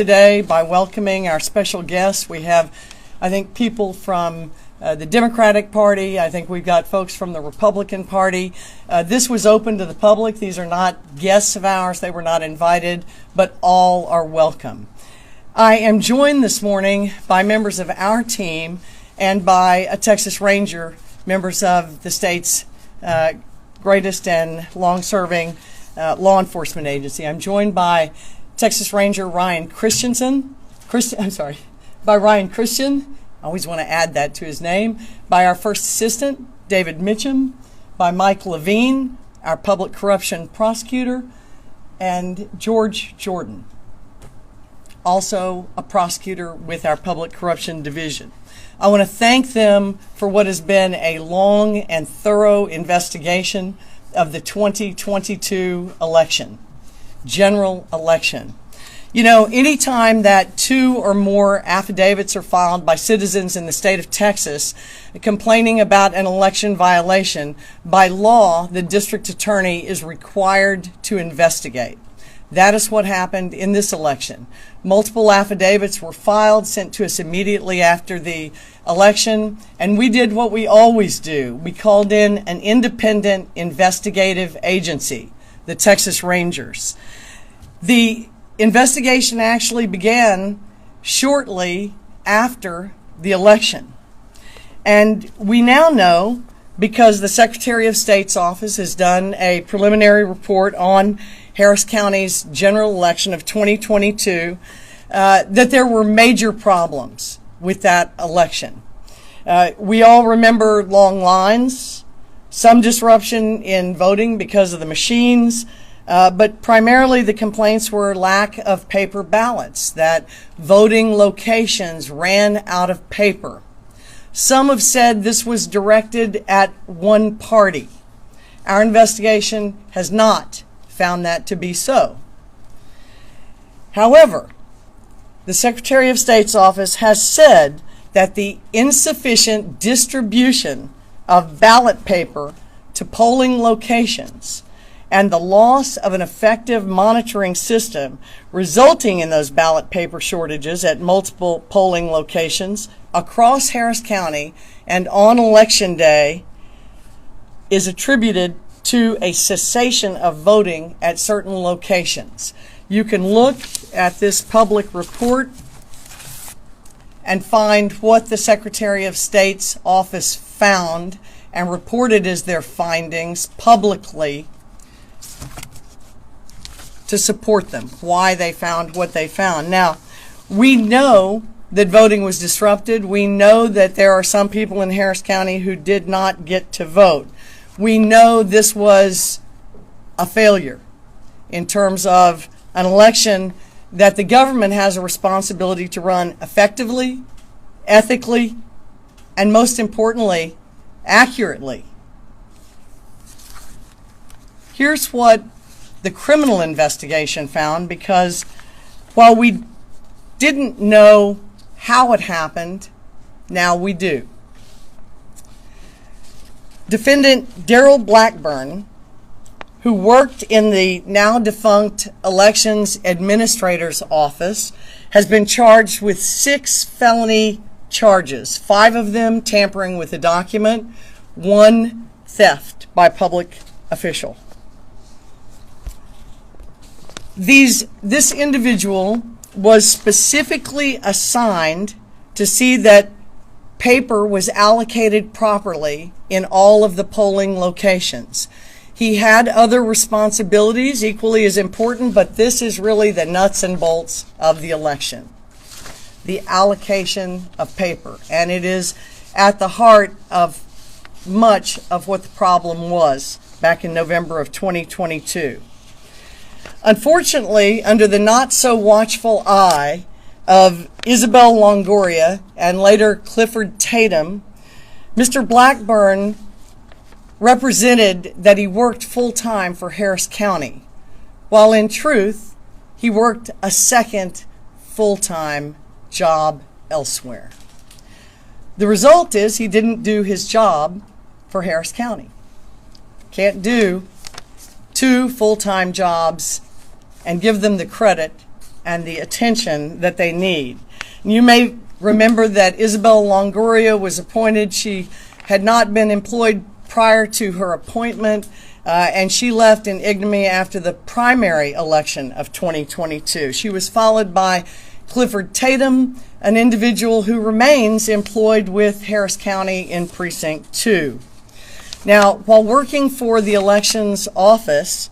Today by welcoming our special guests. We have, I think, people from the Democratic Party. I think we've got folks from the Republican Party. This was open to the public. These are not guests of ours. They were not invited, but all are welcome. I am joined this morning by members of our team and by a Texas Ranger, members of the state's greatest and long-serving law enforcement agency. I'm joined by Texas Ranger Ryan Christian. I always want to add that to his name. By our first assistant, David Mitchum. By Mike Levine, our public corruption prosecutor. And George Jordan, also a prosecutor with our public corruption division. I want to thank them for what has been a long and thorough investigation of the 2022 election, general election. You know, anytime that two or more affidavits are filed by citizens in the state of Texas complaining about an election violation, by law, the district attorney is required to investigate. That is what happened in this election. Multiple affidavits were filed, sent to us immediately after the election, and we did what we always do. We called in an independent investigative agency, the Texas Rangers. The investigation actually began shortly after the election. And we now know, because the Secretary of State's office has done a preliminary report on Harris County's general election of 2022, that there were major problems with that election. We all remember long lines, some disruption in voting because of the machines, but primarily the complaints were lack of paper ballots, that voting locations ran out of paper. Some have said this was directed at one party. Our investigation has not found that to be so. However, the Secretary of State's office has said that the insufficient distribution of ballot paper to polling locations and the loss of an effective monitoring system resulting in those ballot paper shortages at multiple polling locations across Harris County and on Election Day is attributed to a cessation of voting at certain locations. You can look at this public report and find what the Secretary of State's office found and reported as their findings publicly to support them, why they found what they found. Now, we know that voting was disrupted. We know that there are some people in Harris County who did not get to vote. We know this was a failure in terms of an election that the government has a responsibility to run effectively, ethically, and most importantly, accurately. Here's what the criminal investigation found, because while we didn't know how it happened, now we do. Defendant Daryl Blackburn, who worked in the now defunct Elections Administrator's Office, has been charged with 6 felony charges, 5 of them tampering with a document, 1 theft by public official. This individual was specifically assigned to see that paper was allocated properly in all of the polling locations. He had other responsibilities equally as important, but this is really the nuts and bolts of the election, the allocation of paper. And it is at the heart of much of what the problem was back in November of 2022. Unfortunately, under the not so watchful eye of Isabel Longoria and later Clifford Tatum, Mr. Blackburn represented that he worked full-time for Harris County, while in truth, he worked a second full-time job elsewhere. The result is he didn't do his job for Harris County. Can't do 2 full-time jobs and give them the credit and the attention that they need. And you may remember that Isabel Longoria was appointed. She had not been employed prior to her appointment, and she left in ignominy after the primary election of 2022. She was followed by Clifford Tatum, an individual who remains employed with Harris County in Precinct 2. Now, while working for the elections office,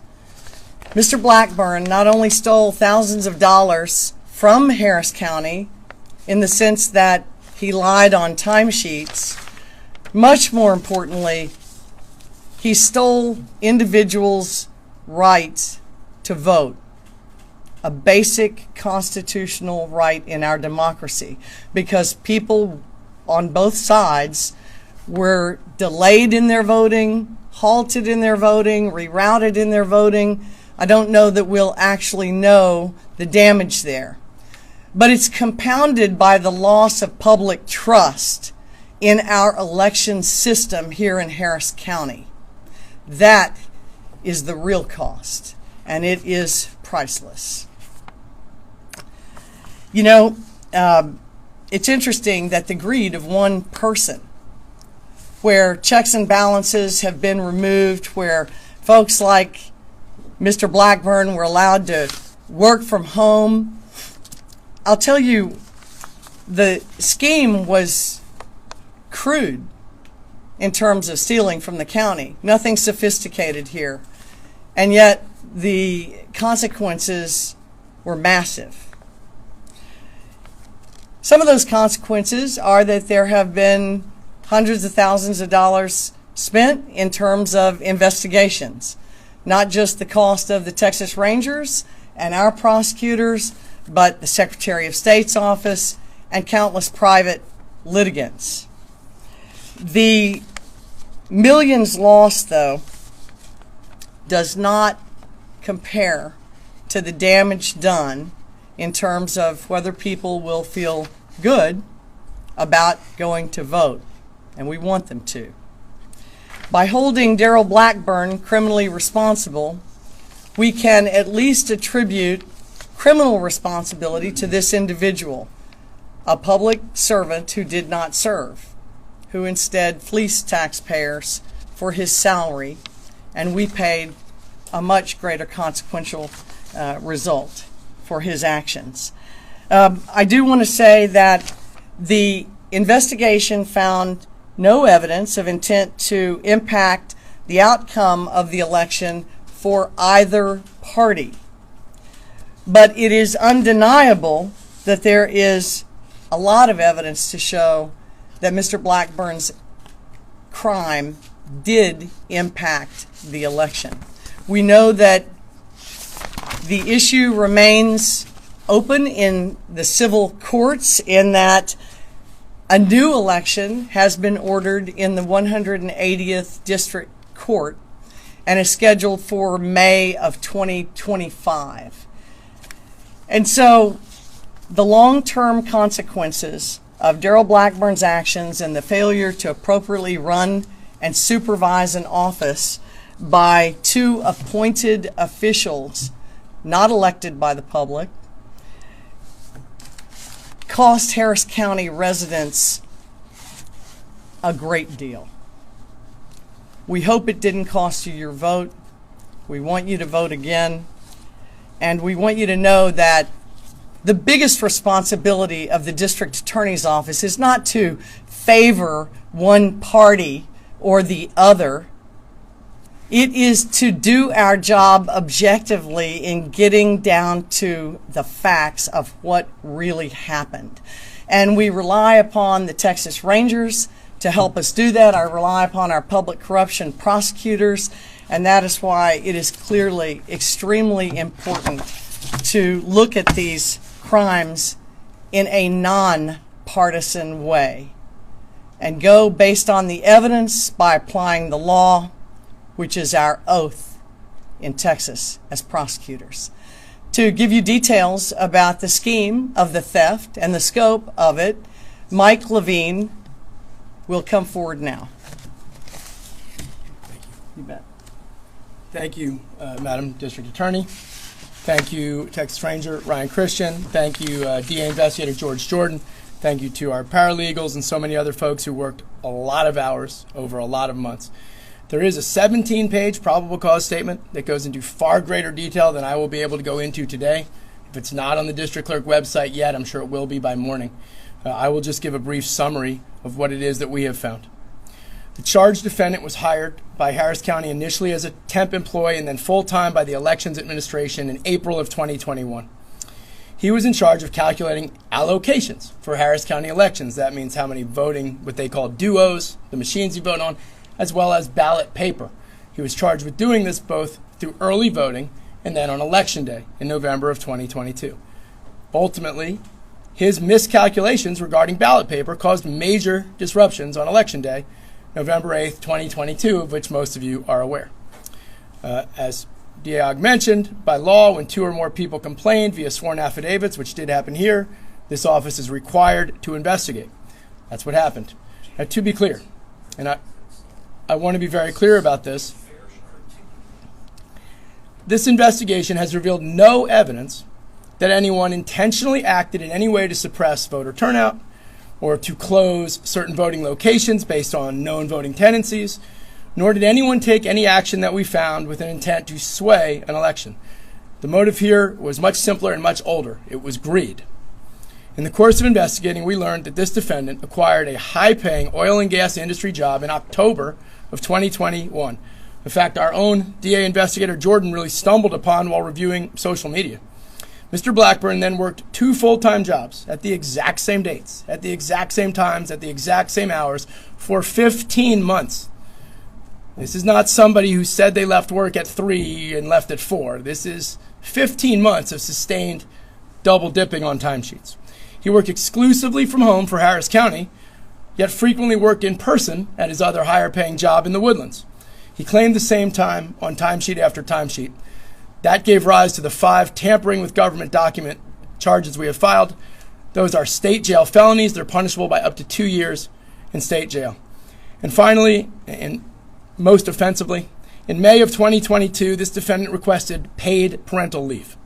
Mr. Blackburn not only stole thousands of dollars from Harris County in the sense that he lied on timesheets, much more importantly, he stole individuals' rights to vote, a basic constitutional right in our democracy, because people on both sides were delayed in their voting, halted in their voting, rerouted in their voting. I don't know that we'll actually know the damage there. But it's compounded by the loss of public trust in our election system here in Harris County. That is the real cost, and it is priceless. You know, it's interesting that the greed of one person, where checks and balances have been removed, where folks like Mr. Blackburn were allowed to work from home. I'll tell you, the scheme was crude in terms of stealing from the county. Nothing sophisticated here. And yet the consequences were massive. Some of those consequences are that there have been hundreds of thousands of dollars spent in terms of investigations, not just the cost of the Texas Rangers and our prosecutors, but the Secretary of State's office and countless private litigants. The millions lost, though, does not compare to the damage done in terms of whether people will feel good about going to vote, and we want them to. By holding Darrell Blackburn criminally responsible, we can at least attribute criminal responsibility to this individual, a public servant who did not serve, who instead fleeced taxpayers for his salary, and we paid a much greater consequential result for his actions. I do want to say that the investigation found no evidence of intent to impact the outcome of the election for either party. But it is undeniable that there is a lot of evidence to show that Mr. Blackburn's crime did impact the election. We know that the issue remains open in the civil courts, in that a new election has been ordered in the 180th District Court and is scheduled for May of 2025. And so the long-term consequences of Darrell Blackburn's actions and the failure to appropriately run and supervise an office by two appointed officials, not elected by the public, cost Harris County residents a great deal. We hope it didn't cost you your vote. We want you to vote again. And we want you to know that the biggest responsibility of the district attorney's office is not to favor one party or the other. It is to do our job objectively in getting down to the facts of what really happened. And we rely upon the Texas Rangers to help us do that. I rely upon our public corruption prosecutors, and that is why it is clearly extremely important to look at these crimes in a non-partisan way and go based on the evidence by applying the law, which is our oath in Texas as prosecutors. To give you details about the scheme of the theft and the scope of it, Mike Levine will come forward now. Thank you. You bet. Thank you, Madam District Attorney. Thank you, Texas Ranger Ryan Christian. Thank you, DA Investigator George Jordan. Thank you to our paralegals and so many other folks who worked a lot of hours over a lot of months. There is a 17-page probable cause statement that goes into far greater detail than I will be able to go into today. If it's not on the district clerk website yet, I'm sure it will be by morning. I will just give a brief summary of what it is that we have found. The charged defendant was hired by Harris County initially as a temp employee and then full-time by the Elections Administration in April of 2021. He was in charge of calculating allocations for Harris County elections. That means how many voting, what they call duos, the machines you vote on, as well as ballot paper. He was charged with doing this both through early voting and then on Election Day in November of 2022. Ultimately, his miscalculations regarding ballot paper caused major disruptions on Election Day, November 8th, 2022, of which most of you are aware. As Diog mentioned, by law, when two or more people complained via sworn affidavits, which did happen here, this office is required to investigate. That's what happened. Now, to be clear, and I want to be very clear about this, this investigation has revealed no evidence that anyone intentionally acted in any way to suppress voter turnout or to close certain voting locations based on known voting tendencies, nor did anyone take any action that we found with an intent to sway an election. The motive here was much simpler and much older. It was greed. In the course of investigating, we learned that this defendant acquired a high-paying oil and gas industry job in October of 2021. In fact, our own DA investigator Jordan really stumbled upon while reviewing social media. Mr. Blackburn then worked 2 full-time jobs at the exact same dates, at the exact same times, at the exact same hours for 15 months. This is not somebody who said they left work at 3 and left at 4. This is 15 months of sustained double dipping on timesheets. He worked exclusively from home for Harris County, yet frequently worked in person at his other higher-paying job in the Woodlands. He claimed the same time on timesheet after timesheet. That gave rise to the 5 tampering with government document charges we have filed. Those are state jail felonies. They're punishable by up to 2 years in state jail. And finally, and most offensively, in May of 2022, this defendant requested paid parental leave.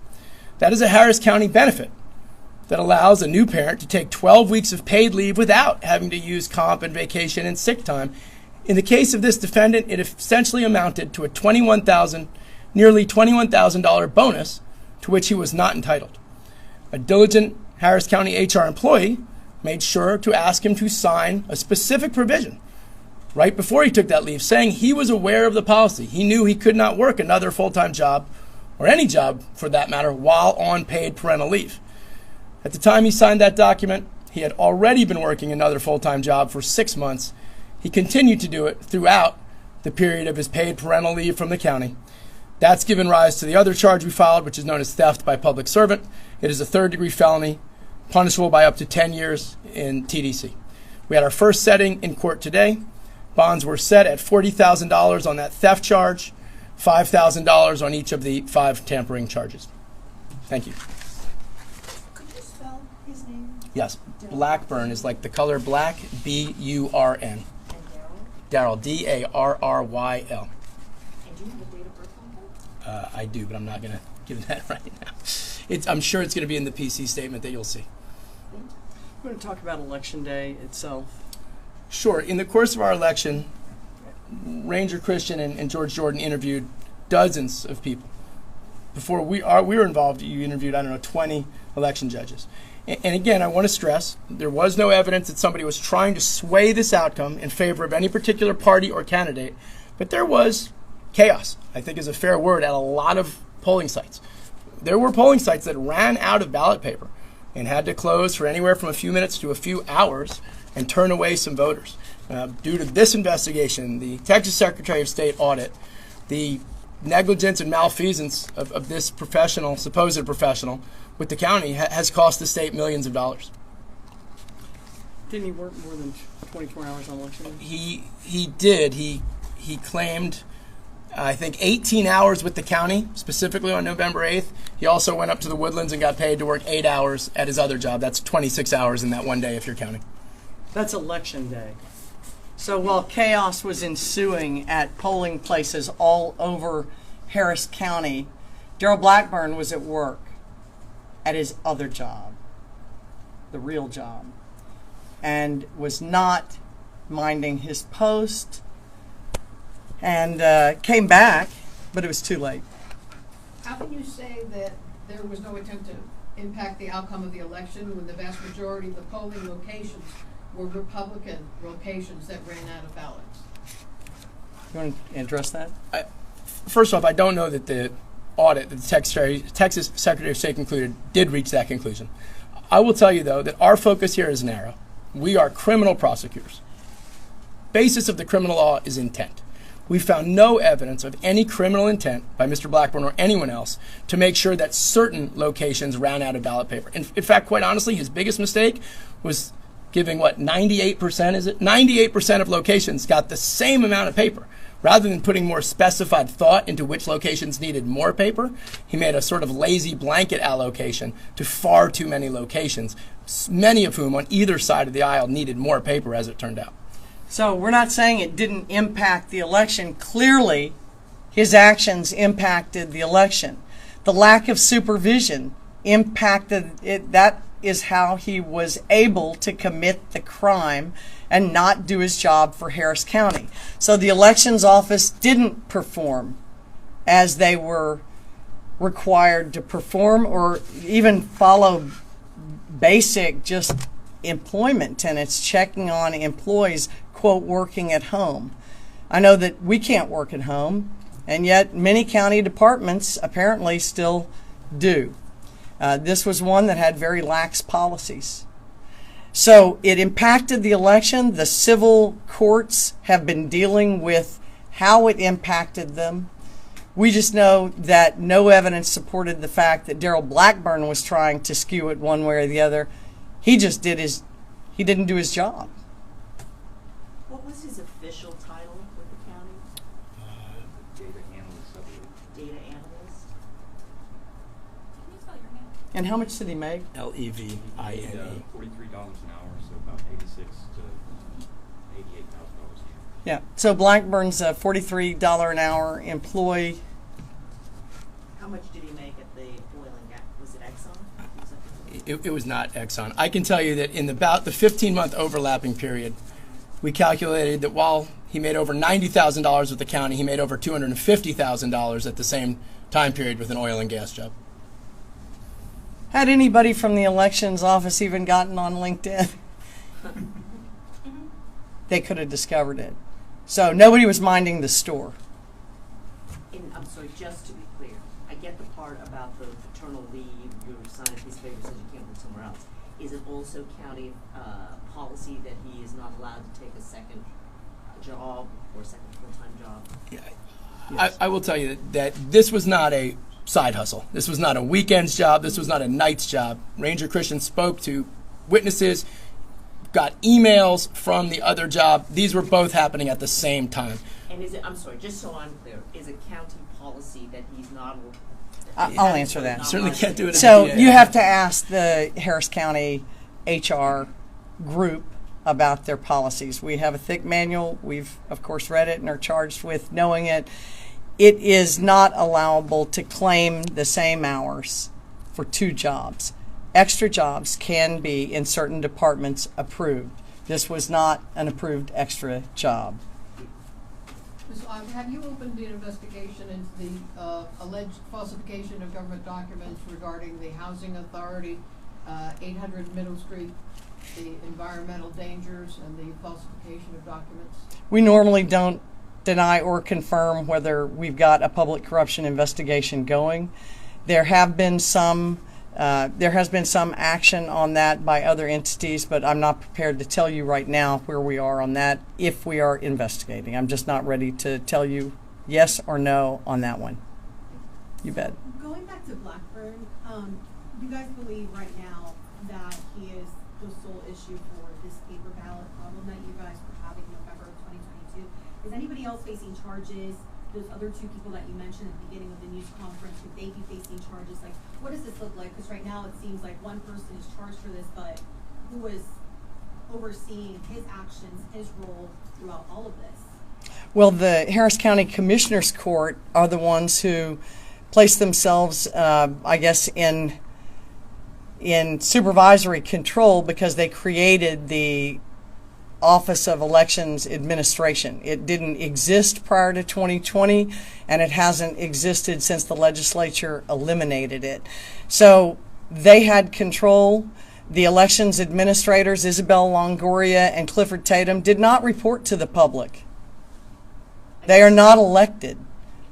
That is a Harris County benefit that allows a new parent to take 12 weeks of paid leave without having to use comp and vacation and sick time. In the case of this defendant, it essentially amounted to a nearly $21,000 bonus to which he was not entitled. A diligent Harris County HR employee made sure to ask him to sign a specific provision right before he took that leave, saying he was aware of the policy. He knew he could not work another full-time job, or any job for that matter, while on paid parental leave. At the time he signed that document, he had already been working another full-time job for 6 months. He continued to do it throughout the period of his paid parental leave from the county. That's given rise to the other charge we filed, which is known as theft by public servant. It is a 3rd-degree felony, punishable by up to 10 years in TDC. We had our first setting in court today. Bonds were set at $40,000 on that theft charge, $5,000 on each of the 5 tampering charges. Thank you. Could you spell his name? Yes, Blackburn is like the color black, B-U-R-N. And Darryl, Daryl? D-A-R-R-Y-L. And do you have a date of birth on that? I do, but I'm not going to give that right now. I'm sure it's going to be in the PC statement that you'll see. We're going to talk about Election Day itself. Sure. In the course of our election, Ranger Christian and George Jordan interviewed dozens of people. Before we were involved, you interviewed, 20 election judges. And again, I want to stress, there was no evidence that somebody was trying to sway this outcome in favor of any particular party or candidate, but there was chaos, I think is a fair word, at a lot of polling sites. There were polling sites that ran out of ballot paper and had to close for anywhere from a few minutes to a few hours and turn away some voters. Due to this investigation, the Texas Secretary of State audit, the negligence and malfeasance of this supposed professional with the county has cost the state millions of dollars. Didn't he work more than 24 hours on election day? He did. He claimed, I think, 18 hours with the county, specifically on November 8th. He also went up to the Woodlands and got paid to work 8 hours at his other job. That's 26 hours in that one day if you're counting. That's Election Day. So while chaos was ensuing at polling places all over Harris County, Darrell Blackburn was at work at his other job, the real job, and was not minding his post, and came back, but it was too late. How can you say that there was no attempt to impact the outcome of the election when the vast majority of the polling locations were Republican locations that ran out of ballots? You want to address that? First off, I don't know that the audit that the Texas Secretary of State concluded did reach that conclusion. I will tell you, though, that our focus here is narrow. We are criminal prosecutors. Basis of the criminal law is intent. We found no evidence of any criminal intent by Mr. Blackburn or anyone else to make sure that certain locations ran out of ballot paper. In fact, quite honestly, his biggest mistake was giving, 98%, is it? 98% of locations got the same amount of paper. Rather than putting more specified thought into which locations needed more paper, he made a sort of lazy blanket allocation to far too many locations, many of whom on either side of the aisle needed more paper, as it turned out. So we're not saying it didn't impact the election. Clearly, his actions impacted the election. The lack of supervision impacted it. That is how he was able to commit the crime and not do his job for Harris County. So the elections office didn't perform as they were required to perform, or even follow basic just employment tenets, checking on employees, quote, working at home. I know that we can't work at home, and yet many county departments apparently still do. This was one that had very lax policies. So it impacted the election. The civil courts have been dealing with how it impacted them. We just know that no evidence supported the fact that Darrell Blackburn was trying to skew it one way or the other. He just didn't do his job. What was his official title with the county? Data analyst, I believe. Data analyst? Can you spell your name? And how much did he make? Levine. $43 an hour, so about $86,000 to $88,000 a year. Yeah. So Blackburn's a $43 an hour employee. How much did he make at the oil and gas? Was it Exxon? It was not Exxon. I can tell you that in about the 15-month overlapping period, we calculated that while he made over $90,000 with the county, he made over $250,000 at the same time period with an oil and gas job. Had anybody from the elections office even gotten on LinkedIn? They could have discovered it. So nobody was minding the store. I'm sorry, just to be clear, I get the part about the paternal leave, you sign a piece of paper that says you can't work somewhere else. Is it also county policy that he is not allowed to take a second job or a second full-time job? Yeah. Yes. I will tell you that this was not a side hustle. This was not a weekend's job. This was not a night's job. Ranger Christian spoke to witnesses, got emails from the other job. These were both happening at the same time. And is it, I'm sorry, just so I'm clear, is it county policy that he's not? I'll answer that. Certainly can't do it. So at the you have to ask the Harris County HR group about their policies. We have a thick manual. We've, of course, read it and are charged with knowing it. It is not allowable to claim the same hours for two jobs. Extra jobs can be, in certain departments, approved. This was not an approved extra job. Ms. Ogg, have you opened an investigation into the alleged falsification of government documents regarding the Housing Authority, 800 Middle Street, the environmental dangers, and the falsification of documents? We normally don't deny or confirm whether we've got a public corruption investigation going. There has been some action on that by other entities, but I'm not prepared to tell you right now where we are on that if we are investigating. I'm just not ready to tell you yes or no on that one. You bet. Going back to Blackburn, you guys believe right now that he is the sole issue for this paper ballot problem that you guys were having in November of 2022? Is anybody else facing charges? Those other two people that you mentioned at the beginning of the news conference, would they be facing charges? Like, what does this look like? Because right now it seems like one person is charged for this, but who is overseeing his actions, his role throughout all of this? Well, the Harris County Commissioners Court are the ones who placed themselves, I guess, in supervisory control because they created the Office of Elections Administration. It didn't exist prior to 2020, and it hasn't existed since the legislature eliminated it. So they had control. The elections administrators, Isabel Longoria and Clifford Tatum, did not report to the public. They are not elected.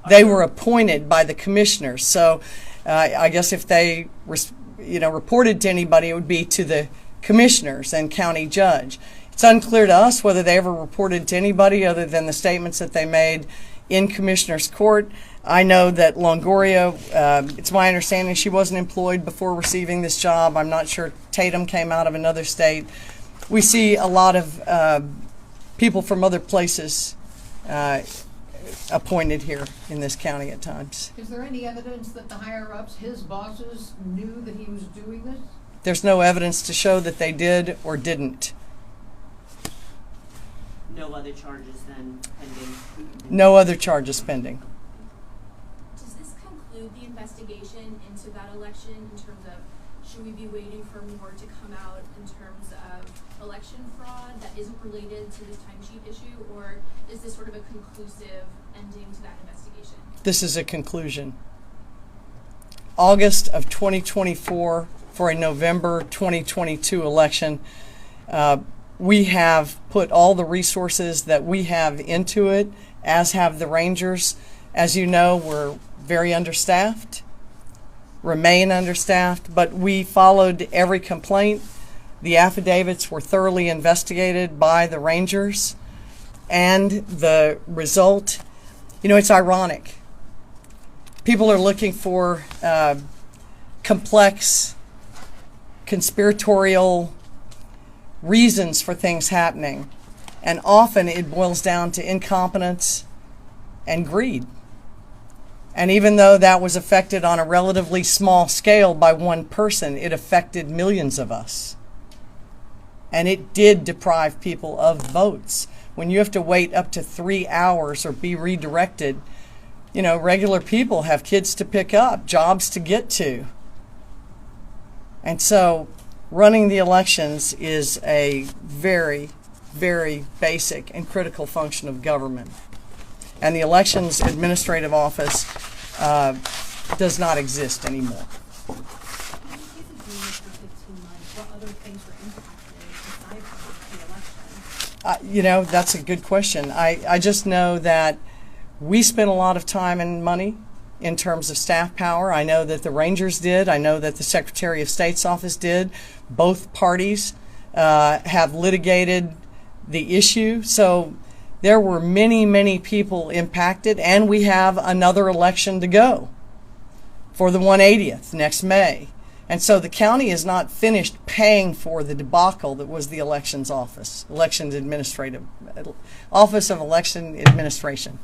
They were appointed by the commissioners. So I guess if they reported to anybody, it would be to the commissioners and county judge. It's unclear to us whether they ever reported to anybody other than the statements that they made in commissioner's court. I know that Longoria, it's my understanding she wasn't employed before receiving this job. I'm not sure Tatum came out of another state. We see a lot of people from other places appointed here in this county at times. Is there any evidence that the higher-ups, his bosses, knew that he was doing this? There's no evidence to show that they did or didn't. No other charges then pending? No other charges pending. Does this conclude the investigation into that election in terms of, should we be waiting for more to come out in terms of election fraud that isn't related to this timesheet issue, or is this sort of a conclusive ending to that investigation? This is a conclusion. August of 2024 for a November 2022 election. We have put all the resources that we have into it, as have the Rangers. As you know, we're very understaffed, remain understaffed, but we followed every complaint. The affidavits were thoroughly investigated by the Rangers, and the result, it's ironic. People are looking for complex, conspiratorial reasons for things happening, and often it boils down to incompetence and greed. And even though that was affected on a relatively small scale by one person, it affected millions of us. And it did deprive people of votes. When you have to wait up to 3 hours or be redirected, regular people have kids to pick up, jobs to get to. And so running the elections is a very, very basic and critical function of government. And the Elections Administrative Office does not exist anymore. That's a good question. I just know that we spent a lot of time and money in terms of staff power. I know that the Rangers did. I know that the Secretary of State's office did. Both parties have litigated the issue. So there were many, many people impacted, and we have another election to go for the 180th next May. And so the county is not finished paying for the debacle that was the Elections Office, Elections Administrative, Office of Election Administration.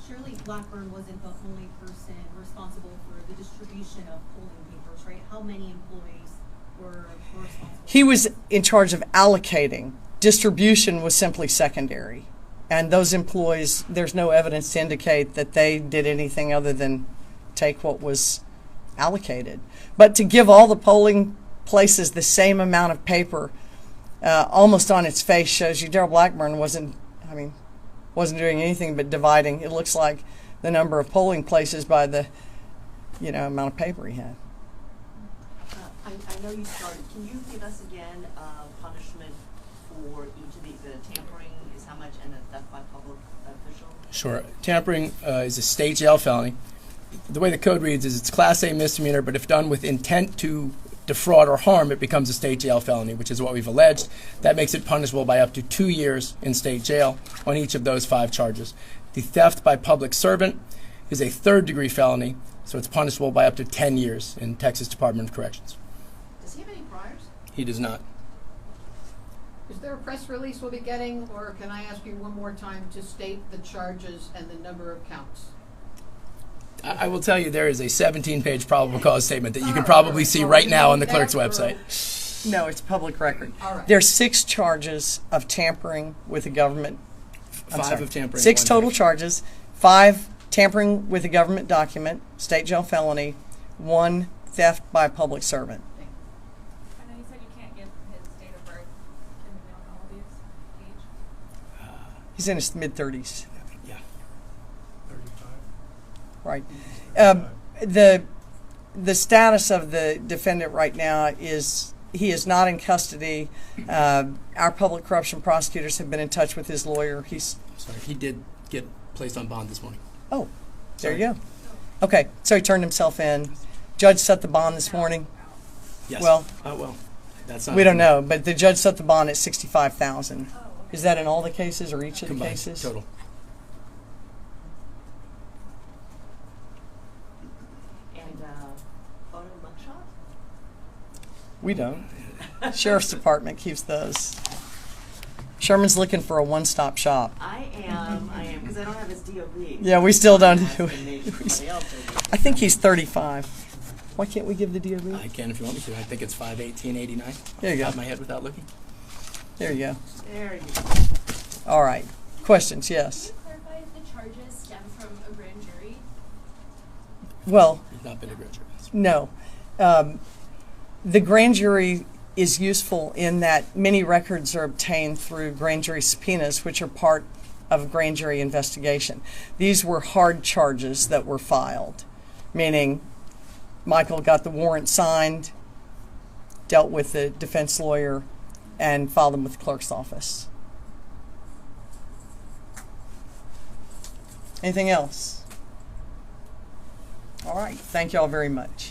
Surely Blackburn wasn't the only person responsible for the distribution of polling papers, right? How many employees were responsible? He was in charge of allocating. Distribution was simply secondary. And those employees, there's no evidence to indicate that they did anything other than take what was allocated. But to give all the polling places the same amount of paper, almost on its face shows you Darrell Blackburn wasn't doing anything but dividing. It looks like the number of polling places by the, amount of paper he had. I know you started. Can you give us again punishment for each of the tampering is how much, and the theft by public official? Sure. Tampering is a state jail felony. The way the code reads is it's Class A misdemeanor, but if done with intent to defraud or harm, it becomes a state jail felony, which is what we've alleged. That makes it punishable by up to 2 years in state jail on each of those 5 charges. The theft by public servant is a 3rd-degree felony, so it's punishable by up to 10 years in Texas Department of Corrections. Does he have any priors? He does not. Is there a press release we'll be getting, or can I ask you one more time to state the charges and the number of counts? I will tell you there is a 17-page probable cause statement that you can probably see right now on the clerk's website. No, it's public record. All right. There's 6 charges of tampering with the government. 5 of tampering. 6 total charges, 5 tampering with a government document, state jail felony, 1 theft by a public servant. I know you said you can't give his date of birth. Can we know all of his age? He's in his mid-30s. Yeah. 35. Right. The status of the defendant right now is he is not in custody. Our public corruption prosecutors have been in touch with his lawyer. Sorry, he did get placed on bond this morning. Oh, there Sorry. you go. Okay, so he turned himself in. Judge set the bond this morning. Yes. Well, that's not we don't know, but the judge set the bond at $65,000. Oh, okay. Is that in all the cases or each of the Combined, cases? total. And, photo mugshot? We don't. Sheriff's Department keeps those. Sherman's looking for a one-stop shop. I am, because I don't have his DOB. Yeah, we still don't. Asking me if somebody else has it. I think he's 35. Why can't we give the DOB? I can if you want me to. I think it's 5/18/89. There you go. Out of my head without looking. There you go. There you go. All right. Questions? Yes. Can you clarify if the charges stem from a grand jury? Well, He's not been a grand jury. no. The grand jury is useful in that many records are obtained through grand jury subpoenas, which are part of a grand jury investigation. These were hard charges that were filed, meaning Michael got the warrant signed, dealt with the defense lawyer, and filed them with the clerk's office. Anything else? All right. Thank you all very much.